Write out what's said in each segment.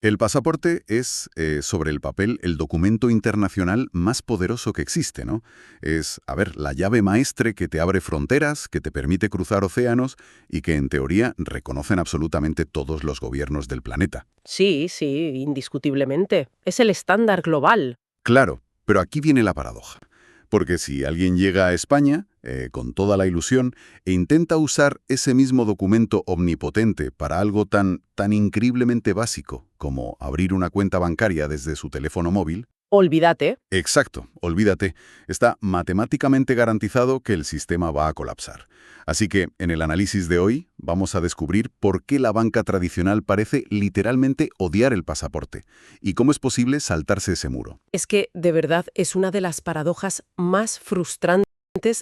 El pasaporte es, sobre el papel, el documento internacional más poderoso que existe, ¿no? Es, a ver, la llave maestre que te abre fronteras, que te permite cruzar océanos y que, en teoría, reconocen absolutamente todos los gobiernos del planeta. Sí, sí, indiscutiblemente. Es el estándar global. Claro, pero aquí viene la paradoja. Porque si alguien llega a España, con toda la ilusión, e intenta usar ese mismo documento omnipotente para algo tan increíblemente básico como abrir una cuenta bancaria desde su teléfono móvil, Olvídate. exacto, olvídate, está matemáticamente garantizado que el sistema va a colapsar. Así que, en el análisis de hoy, vamos a descubrir por qué la banca tradicional parece literalmente odiar el pasaporte y cómo es posible saltarse ese muro. Es que, de verdad, es una de las paradojas más frustrantes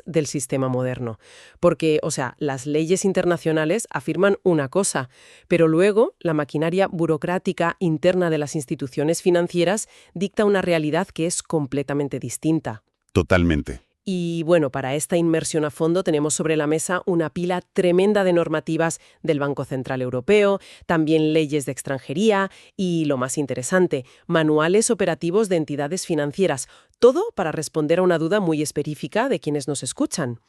del sistema moderno. Porque, o sea, las leyes internacionales afirman una cosa, pero luego la maquinaria burocrática interna de las instituciones financieras dicta una realidad que es completamente distinta. Totalmente. Y bueno, para esta inmersión a fondo tenemos sobre la mesa una pila tremenda de normativas del Banco Central Europeo, también leyes de extranjería y, lo más interesante, manuales operativos de entidades financieras. Todo para responder a una duda muy específica de quienes nos escuchan.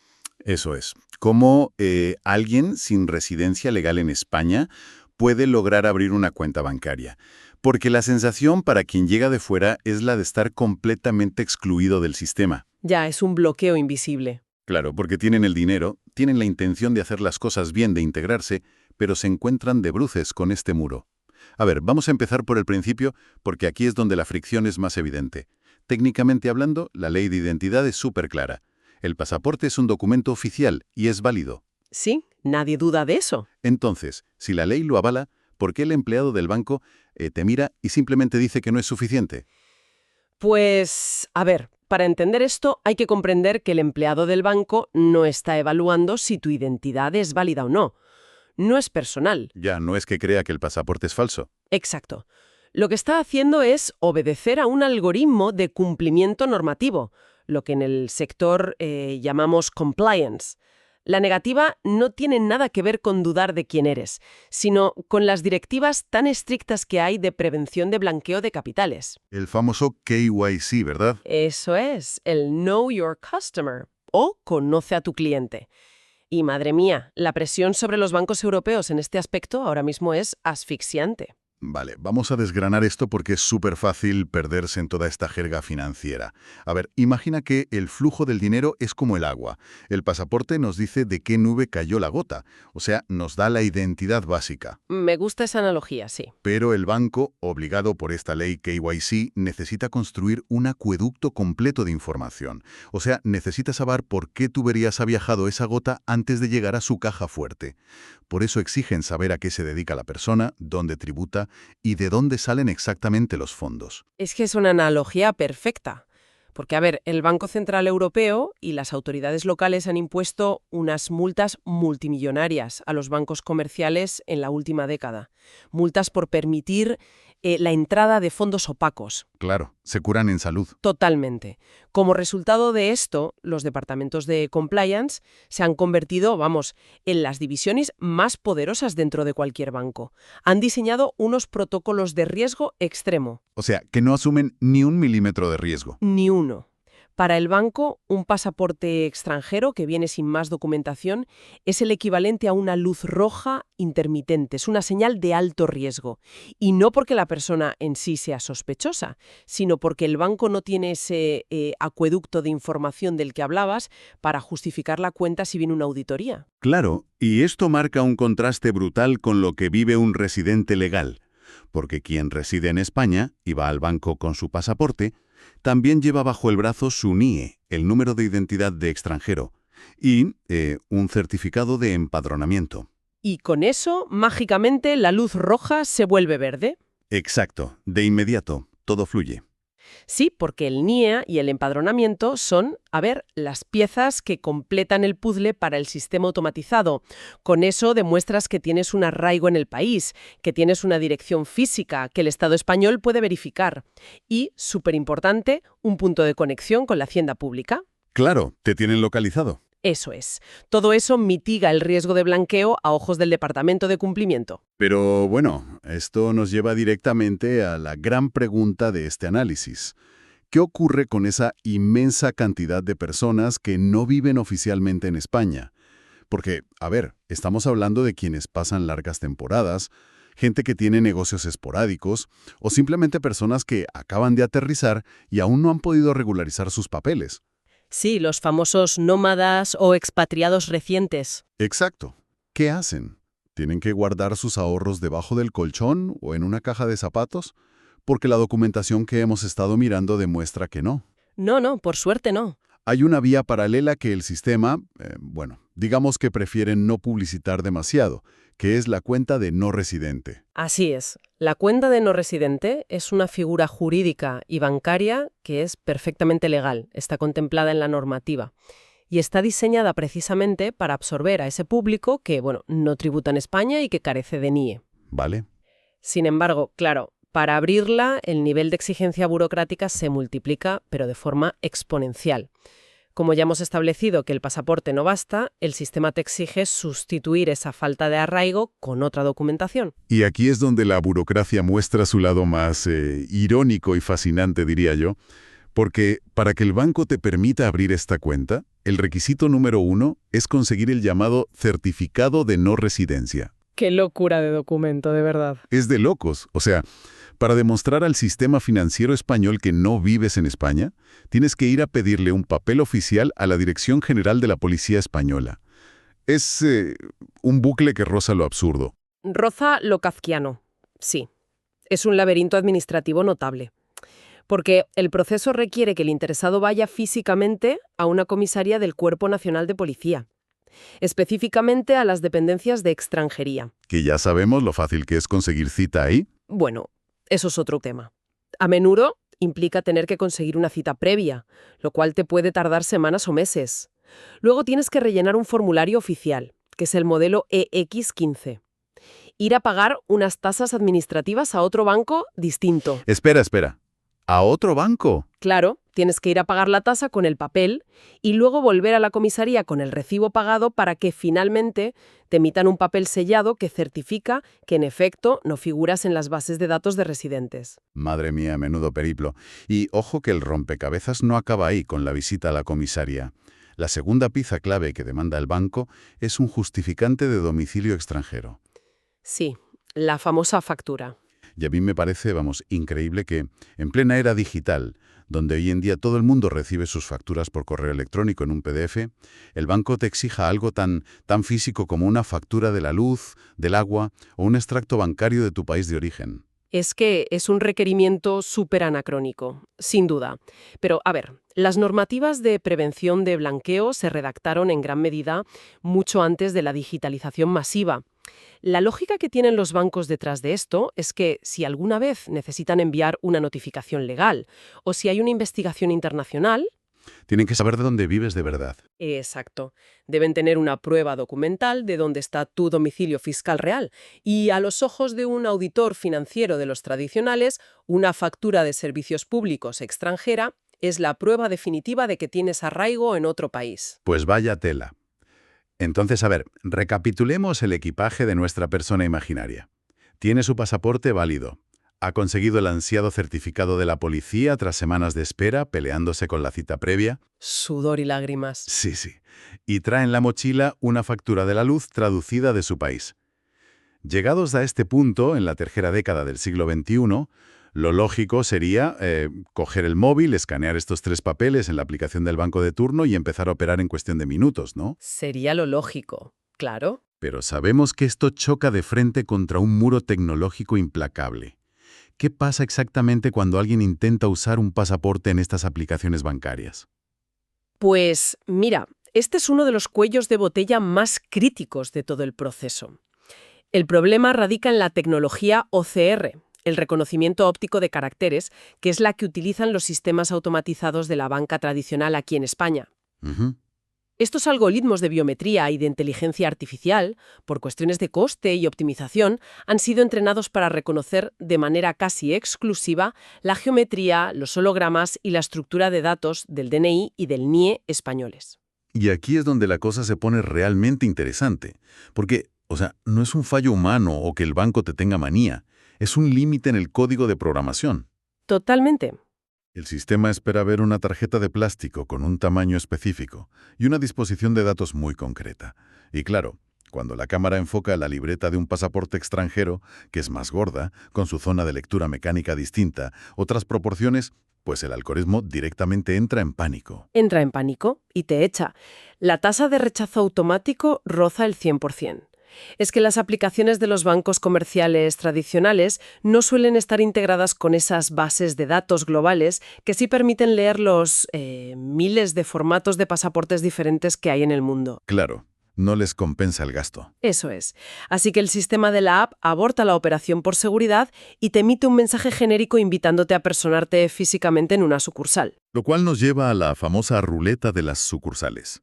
Eso es. ¿Cómo alguien sin residencia legal en España puede lograr abrir una cuenta bancaria? Porque la sensación para quien llega de fuera es la de estar completamente excluido del sistema. Ya es un bloqueo invisible. Claro, porque tienen el dinero, tienen la intención de hacer las cosas bien, de integrarse, pero se encuentran de bruces con este muro. A ver, vamos a empezar por el principio, porque aquí es donde la fricción es más evidente. Técnicamente hablando, la ley de identidad es súper clara. El pasaporte es un documento oficial y es válido. Sí, nadie duda de eso. Entonces, si la ley lo avala, ¿por qué el empleado del banco te mira y simplemente dice que no es suficiente? Pues, a ver, para entender esto hay que comprender que el empleado del banco no está evaluando si tu identidad es válida o no. No es personal. Ya no es que crea que el pasaporte es falso. Exacto. Lo que está haciendo es obedecer a un algoritmo de cumplimiento normativo, lo que en el sector llamamos compliance. La negativa no tiene nada que ver con dudar de quién eres, sino con las directivas tan estrictas que hay de prevención de blanqueo de capitales. El famoso KYC, ¿verdad? Eso es, el Know Your Customer, o conoce a tu cliente. Y madre mía, la presión sobre los bancos europeos en este aspecto ahora mismo es asfixiante. Vale, vamos a desgranar esto porque es súper fácil perderse en toda esta jerga financiera. A ver, imagina que el flujo del dinero es como el agua. El pasaporte nos dice de qué nube cayó la gota, o sea, nos da la identidad básica. Me gusta esa analogía, sí. Pero el banco, obligado por esta ley KYC, necesita construir un acueducto completo de información. O sea, necesita saber por qué tuberías ha viajado esa gota antes de llegar a su caja fuerte. Por eso exigen saber a qué se dedica la persona, dónde tributa y de dónde salen exactamente los fondos. Es que es una analogía perfecta. Porque, a ver, el Banco Central Europeo y las autoridades locales han impuesto unas multas multimillonarias a los bancos comerciales en la última década. Multas por permitir la entrada de fondos opacos. Claro, se curan en salud. Totalmente. Como resultado de esto, los departamentos de compliance se han convertido, vamos, en las divisiones más poderosas dentro de cualquier banco. Han diseñado unos protocolos de riesgo extremo. O sea, que no asumen ni un milímetro de riesgo. Ni uno. Para el banco, un pasaporte extranjero que viene sin más documentación es el equivalente a una luz roja intermitente, es una señal de alto riesgo. Y no porque la persona en sí sea sospechosa, sino porque el banco no tiene ese acueducto de información del que hablabas para justificar la cuenta si viene una auditoría. Claro, y esto marca un contraste brutal con lo que vive un residente legal. Porque quien reside en España y va al banco con su pasaporte, también lleva bajo el brazo su NIE, el número de identidad de extranjero, y un certificado de empadronamiento. Y con eso, mágicamente, la luz roja se vuelve verde. Exacto, de inmediato, todo fluye. Sí, porque el NIE y el empadronamiento son, a ver, las piezas que completan el puzzle para el sistema automatizado. Con eso demuestras que tienes un arraigo en el país, que tienes una dirección física que el Estado español puede verificar. Y, súper importante, un punto de conexión con la hacienda pública. Claro, te tienen localizado. Eso es. Todo eso mitiga el riesgo de blanqueo a ojos del Departamento de Cumplimiento. Pero bueno, esto nos lleva directamente a la gran pregunta de este análisis. ¿Qué ocurre con esa inmensa cantidad de personas que no viven oficialmente en España? Porque, a ver, estamos hablando de quienes pasan largas temporadas, gente que tiene negocios esporádicos o simplemente personas que acaban de aterrizar y aún no han podido regularizar sus papeles. Sí, los famosos nómadas o expatriados recientes. Exacto. ¿Qué hacen? ¿Tienen que guardar sus ahorros debajo del colchón o en una caja de zapatos? Porque la documentación que hemos estado mirando demuestra que no. No, por suerte no. Hay una vía paralela que el sistema, digamos que prefieren no publicitar demasiado, que es la cuenta de no residente. Así es. La cuenta de no residente es una figura jurídica y bancaria que es perfectamente legal, está contemplada en la normativa y está diseñada precisamente para absorber a ese público que, no tributa en España y que carece de NIE. ¿Vale? Sin embargo, claro, para abrirla el nivel de exigencia burocrática se multiplica, pero de forma exponencial. Como ya hemos establecido que el pasaporte no basta, el sistema te exige sustituir esa falta de arraigo con otra documentación. Y aquí es donde la burocracia muestra su lado más irónico y fascinante, diría yo, porque para que el banco te permita abrir esta cuenta, el requisito número 1 es conseguir el llamado certificado de no residencia. Qué locura de documento, de verdad. Es de locos, o sea, para demostrar al sistema financiero español que no vives en España, tienes que ir a pedirle un papel oficial a la Dirección General de la Policía Española. Es un bucle que roza lo absurdo. Roza lo kafkiano, sí. Es un laberinto administrativo notable. Porque el proceso requiere que el interesado vaya físicamente a una comisaría del Cuerpo Nacional de Policía, específicamente a las dependencias de extranjería. Que ya sabemos lo fácil que es conseguir cita ahí. Bueno, eso es otro tema. A menudo implica tener que conseguir una cita previa, lo cual te puede tardar semanas o meses. Luego tienes que rellenar un formulario oficial, que es el modelo EX15. Ir a pagar unas tasas administrativas a otro banco distinto. Espera. ¿A otro banco? Claro, tienes que ir a pagar la tasa con el papel y luego volver a la comisaría con el recibo pagado para que finalmente te emitan un papel sellado que certifica que en efecto no figuras en las bases de datos de residentes. Madre mía, menudo periplo. Y ojo que el rompecabezas no acaba ahí con la visita a la comisaría. La segunda pieza clave que demanda el banco es un justificante de domicilio extranjero. Sí, la famosa factura. Y a mí me parece, increíble que en plena era digital, donde hoy en día todo el mundo recibe sus facturas por correo electrónico en un PDF, el banco te exija algo tan físico como una factura de la luz, del agua o un extracto bancario de tu país de origen. Es que es un requerimiento súper anacrónico, sin duda. Pero, a ver, las normativas de prevención de blanqueo se redactaron en gran medida mucho antes de la digitalización masiva. La lógica que tienen los bancos detrás de esto es que si alguna vez necesitan enviar una notificación legal o si hay una investigación internacional. Tienen que saber de dónde vives de verdad. Exacto. Deben tener una prueba documental de dónde está tu domicilio fiscal real y, a los ojos de un auditor financiero de los tradicionales, una factura de servicios públicos extranjera es la prueba definitiva de que tienes arraigo en otro país. Pues vaya tela. Entonces, a ver, recapitulemos el equipaje de nuestra persona imaginaria. Tiene su pasaporte válido. Ha conseguido el ansiado certificado de la policía tras semanas de espera, peleándose con la cita previa. Sudor y lágrimas. Sí. Y trae en la mochila una factura de la luz traducida de su país. Llegados a este punto, en la tercera década del siglo XXI, lo lógico sería coger el móvil, escanear estos 3 papeles en la aplicación del banco de turno y empezar a operar en cuestión de minutos, ¿no? Sería lo lógico, claro. Pero sabemos que esto choca de frente contra un muro tecnológico implacable. ¿Qué pasa exactamente cuando alguien intenta usar un pasaporte en estas aplicaciones bancarias? Pues mira, este es uno de los cuellos de botella más críticos de todo el proceso. El problema radica en la tecnología OCR, el reconocimiento óptico de caracteres, que es la que utilizan los sistemas automatizados de la banca tradicional aquí en España. Ujú. Estos algoritmos de biometría y de inteligencia artificial, por cuestiones de coste y optimización, han sido entrenados para reconocer de manera casi exclusiva la geometría, los hologramas y la estructura de datos del DNI y del NIE españoles. Y aquí es donde la cosa se pone realmente interesante, porque, no es un fallo humano o que el banco te tenga manía, es un límite en el código de programación. Totalmente. El sistema espera ver una tarjeta de plástico con un tamaño específico y una disposición de datos muy concreta. Y claro, cuando la cámara enfoca la libreta de un pasaporte extranjero, que es más gorda, con su zona de lectura mecánica distinta, otras proporciones, pues el algoritmo directamente entra en pánico. Entra en pánico y te echa. La tasa de rechazo automático roza el 100%. Es que las aplicaciones de los bancos comerciales tradicionales no suelen estar integradas con esas bases de datos globales que sí permiten leer los miles de formatos de pasaportes diferentes que hay en el mundo. Claro, no les compensa el gasto. Eso es. Así que el sistema de la app aborta la operación por seguridad y te emite un mensaje genérico invitándote a personarte físicamente en una sucursal. Lo cual nos lleva a la famosa ruleta de las sucursales.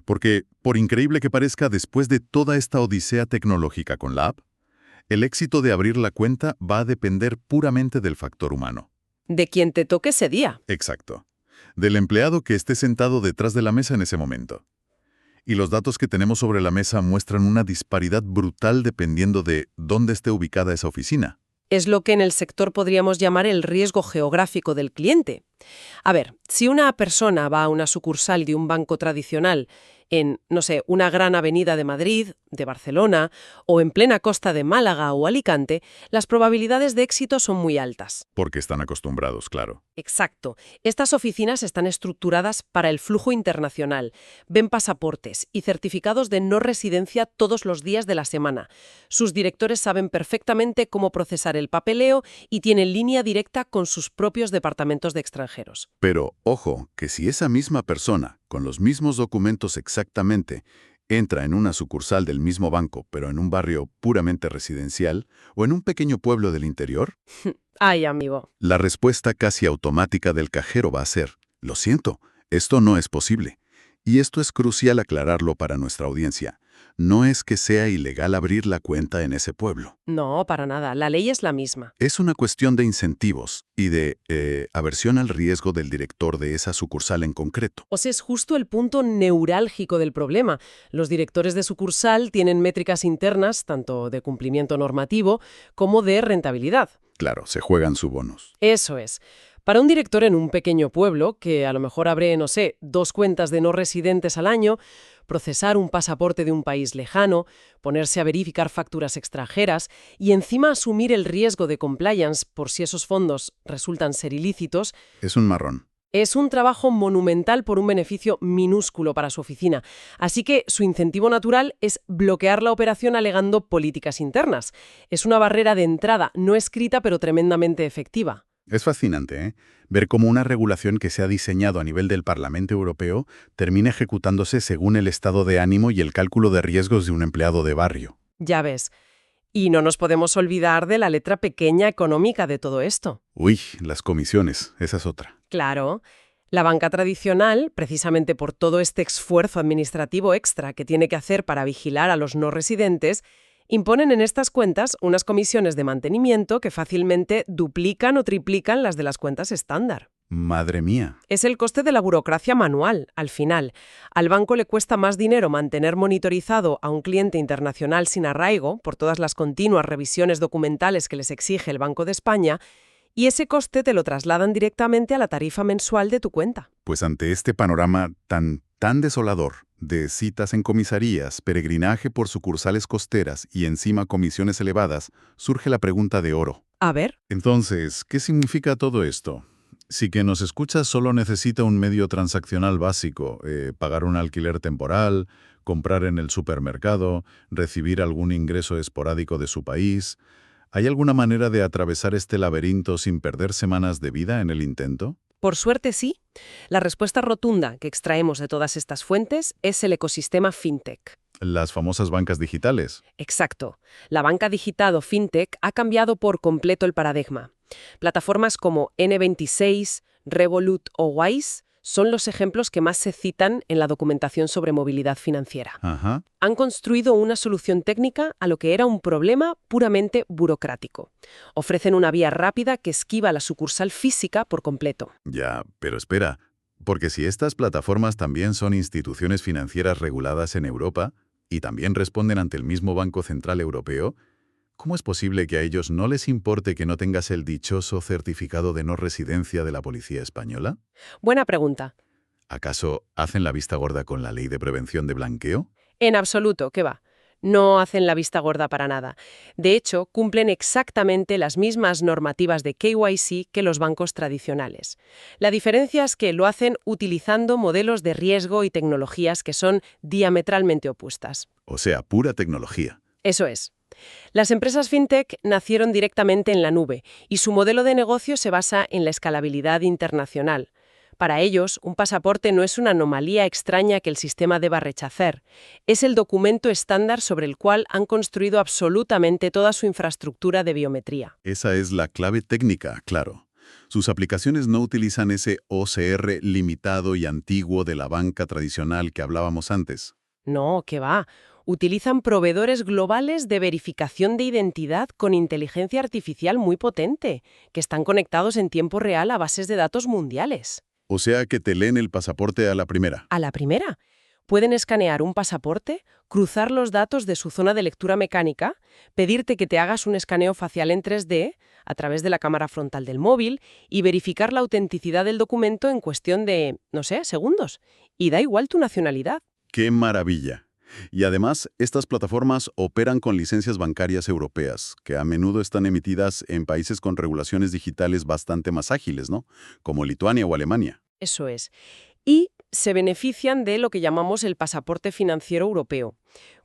Porque, por increíble que parezca, después de toda esta odisea tecnológica con la app, el éxito de abrir la cuenta va a depender puramente del factor humano. De quien te toque ese día. Exacto. Del empleado que esté sentado detrás de la mesa en ese momento. Y los datos que tenemos sobre la mesa muestran una disparidad brutal dependiendo de dónde esté ubicada esa oficina. Es lo que en el sector podríamos llamar el riesgo geográfico del cliente. A ver, si una persona va a una sucursal de un banco tradicional en, no sé, una gran avenida de Madrid, de Barcelona, o en plena costa de Málaga o Alicante, las probabilidades de éxito son muy altas. Porque están acostumbrados, claro. Exacto. Estas oficinas están estructuradas para el flujo internacional. Ven pasaportes y certificados de no residencia todos los días de la semana. Sus directores saben perfectamente cómo procesar el papeleo y tienen línea directa con sus propios departamentos de extranjeros. Pero, ojo, que si esa misma persona, con los mismos documentos exactamente, entra en una sucursal del mismo banco, pero en un barrio puramente residencial, o en un pequeño pueblo del interior, Ay, amigo. la respuesta casi automática del cajero va a ser, lo siento, esto no es posible. Y esto es crucial aclararlo para nuestra audiencia. No es que sea ilegal abrir la cuenta en ese pueblo. No, para nada. La ley es la misma. Es una cuestión de incentivos y de aversión al riesgo del director de esa sucursal en concreto. O sea, es justo el punto neurálgico del problema. Los directores de sucursal tienen métricas internas, tanto de cumplimiento normativo como de rentabilidad. Claro, se juegan su bonus. Eso es. Para un director en un pequeño pueblo, que a lo mejor abre, no sé, 2 cuentas de no residentes al año, procesar un pasaporte de un país lejano, ponerse a verificar facturas extranjeras y encima asumir el riesgo de compliance por si esos fondos resultan ser ilícitos, Es un marrón. es un trabajo monumental por un beneficio minúsculo para su oficina. Así que su incentivo natural es bloquear la operación alegando políticas internas. Es una barrera de entrada no escrita pero tremendamente efectiva. Es fascinante, ¿eh? Ver cómo una regulación que se ha diseñado a nivel del Parlamento Europeo termina ejecutándose según el estado de ánimo y el cálculo de riesgos de un empleado de barrio. Ya ves. Y no nos podemos olvidar de la letra pequeña económica de todo esto. Uy, las comisiones, esa es otra. Claro, la banca tradicional, precisamente por todo este esfuerzo administrativo extra que tiene que hacer para vigilar a los no residentes, imponen en estas cuentas unas comisiones de mantenimiento que fácilmente duplican o triplican las de las cuentas estándar. Madre mía. Es el coste de la burocracia manual, al final. Al banco le cuesta más dinero mantener monitorizado a un cliente internacional sin arraigo por todas las continuas revisiones documentales que les exige el Banco de España, y ese coste te lo trasladan directamente a la tarifa mensual de tu cuenta. Pues ante este panorama tan desolador, de citas en comisarías, peregrinaje por sucursales costeras y encima comisiones elevadas, surge la pregunta de oro. A ver. Entonces, ¿qué significa todo esto? Si quien nos escucha solo necesita un medio transaccional básico, pagar un alquiler temporal, comprar en el supermercado, recibir algún ingreso esporádico de su país, ¿hay alguna manera de atravesar este laberinto sin perder semanas de vida en el intento? Por suerte sí. La respuesta rotunda que extraemos de todas estas fuentes es el ecosistema fintech. Las famosas bancas digitales. Exacto. La banca digital o fintech ha cambiado por completo el paradigma. Plataformas como N26, Revolut o Wise son los ejemplos que más se citan en la documentación sobre movilidad financiera. Ajá. Han construido una solución técnica a lo que era un problema puramente burocrático. Ofrecen una vía rápida que esquiva la sucursal física por completo. Ya, pero espera, Porque si estas plataformas también son instituciones financieras reguladas en Europa y también responden ante el mismo Banco Central Europeo, ¿cómo es posible que a ellos no les importe que no tengas el dichoso certificado de no residencia de la policía española? Buena pregunta. ¿Acaso hacen la vista gorda con la ley de prevención de blanqueo? En absoluto, ¿qué va? No hacen la vista gorda para nada. De hecho, cumplen exactamente las mismas normativas de KYC que los bancos tradicionales. La diferencia es que lo hacen utilizando modelos de riesgo y tecnologías que son diametralmente opuestas. O sea, pura tecnología. Eso es. Las empresas fintech nacieron directamente en la nube y su modelo de negocio se basa en la escalabilidad internacional. Para ellos, un pasaporte no es una anomalía extraña que el sistema deba rechazar. Es el documento estándar sobre el cual han construido absolutamente toda su infraestructura de biometría. Esa es la clave técnica, claro. Sus aplicaciones no utilizan ese OCR limitado y antiguo de la banca tradicional que hablábamos antes. No, ¿qué va? Utilizan proveedores globales de verificación de identidad con inteligencia artificial muy potente, que están conectados en tiempo real a bases de datos mundiales. O sea que te leen el pasaporte a la primera. A la primera, pueden escanear un pasaporte, cruzar los datos de su zona de lectura mecánica, pedirte que te hagas un escaneo facial en 3D a través de la cámara frontal del móvil y verificar la autenticidad del documento en cuestión de, no sé, segundos. Y da igual tu nacionalidad. ¡Qué maravilla! Y además, estas plataformas operan con licencias bancarias europeas, que a menudo están emitidas en países con regulaciones digitales bastante más ágiles, ¿no? Como Lituania o Alemania. Eso es. Y se benefician de lo que llamamos el pasaporte financiero europeo.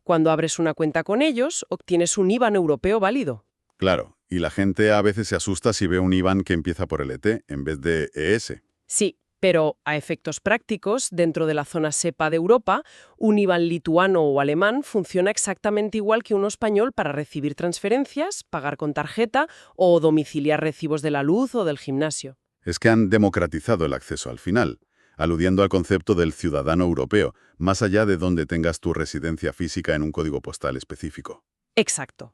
Cuando abres una cuenta con ellos, obtienes un IBAN europeo válido. Claro, y la gente a veces se asusta si ve un IBAN que empieza por LT en vez de ES. Sí, pero a efectos prácticos, dentro de la zona SEPA de Europa, un IBAN lituano o alemán funciona exactamente igual que uno español para recibir transferencias, pagar con tarjeta o domiciliar recibos de la luz o del gimnasio. Es que han democratizado el acceso al final, aludiendo al concepto del ciudadano europeo, más allá de donde tengas tu residencia física en un código postal específico. Exacto.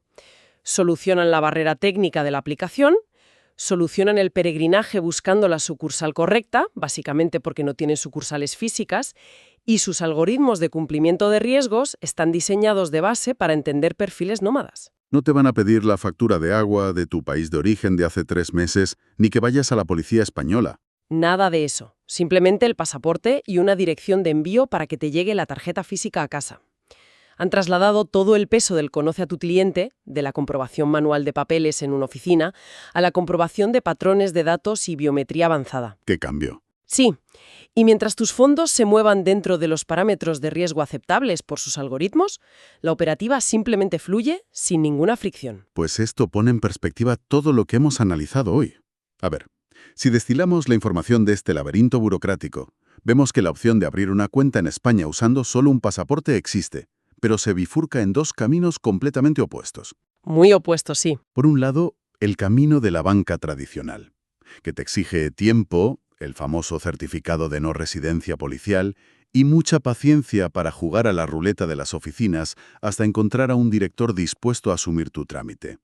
Solucionan la barrera técnica de la aplicación, solucionan el peregrinaje buscando la sucursal correcta, básicamente porque no tienen sucursales físicas, y sus algoritmos de cumplimiento de riesgos están diseñados de base para entender perfiles nómadas. No te van a pedir la factura de agua de tu país de origen de hace 3 meses, ni que vayas a la policía española. Nada de eso. Simplemente el pasaporte y una dirección de envío para que te llegue la tarjeta física a casa. Han trasladado todo el peso del conoce a tu cliente, de la comprobación manual de papeles en una oficina, a la comprobación de patrones de datos y biometría avanzada. ¿Qué cambio? Sí, y mientras tus fondos se muevan dentro de los parámetros de riesgo aceptables por sus algoritmos, la operativa simplemente fluye sin ninguna fricción. Pues esto pone en perspectiva todo lo que hemos analizado hoy. A ver, si destilamos la información de este laberinto burocrático, vemos que la opción de abrir una cuenta en España usando solo un pasaporte existe, pero se bifurca en 2 caminos completamente opuestos. Muy opuesto, sí. Por un lado, el camino de la banca tradicional, que te exige tiempo, el famoso certificado de no residencia policial y mucha paciencia para jugar a la ruleta de las oficinas hasta encontrar a un director dispuesto a asumir tu trámite.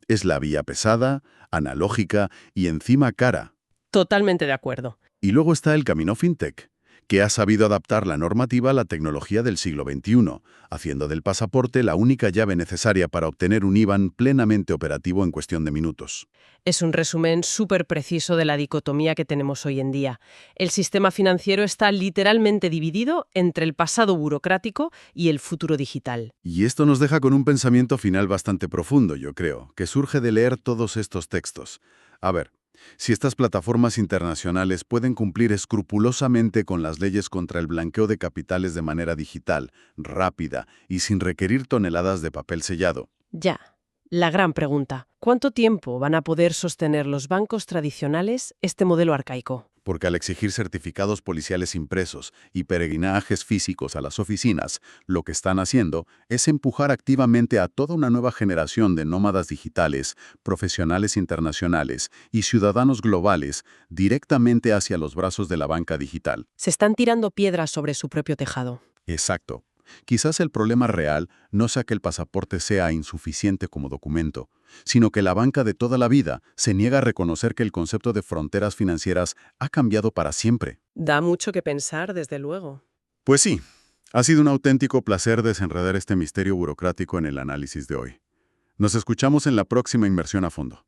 Es la vía pesada, analógica y encima cara. Totalmente de acuerdo. Y luego está el camino fintech, que ha sabido adaptar la normativa a la tecnología del siglo XXI, haciendo del pasaporte la única llave necesaria para obtener un IBAN plenamente operativo en cuestión de minutos. Es un resumen súper preciso de la dicotomía que tenemos hoy en día. El sistema financiero está literalmente dividido entre el pasado burocrático y el futuro digital. Y esto nos deja con un pensamiento final bastante profundo, yo creo, que surge de leer todos estos textos. A ver, si estas plataformas internacionales pueden cumplir escrupulosamente con las leyes contra el blanqueo de capitales de manera digital, rápida y sin requerir toneladas de papel sellado. Ya, la gran pregunta. ¿Cuánto tiempo van a poder sostener los bancos tradicionales este modelo arcaico? Porque al exigir certificados policiales impresos y peregrinajes físicos a las oficinas, lo que están haciendo es empujar activamente a toda una nueva generación de nómadas digitales, profesionales internacionales y ciudadanos globales directamente hacia los brazos de la banca digital. Se están tirando piedras sobre su propio tejado. Exacto. Quizás el problema real no sea que el pasaporte sea insuficiente como documento, sino que la banca de toda la vida se niega a reconocer que el concepto de fronteras financieras ha cambiado para siempre. Da mucho que pensar, desde luego. Pues sí, ha sido un auténtico placer desenredar este misterio burocrático en el análisis de hoy. Nos escuchamos en la próxima Inmersión a Fondo.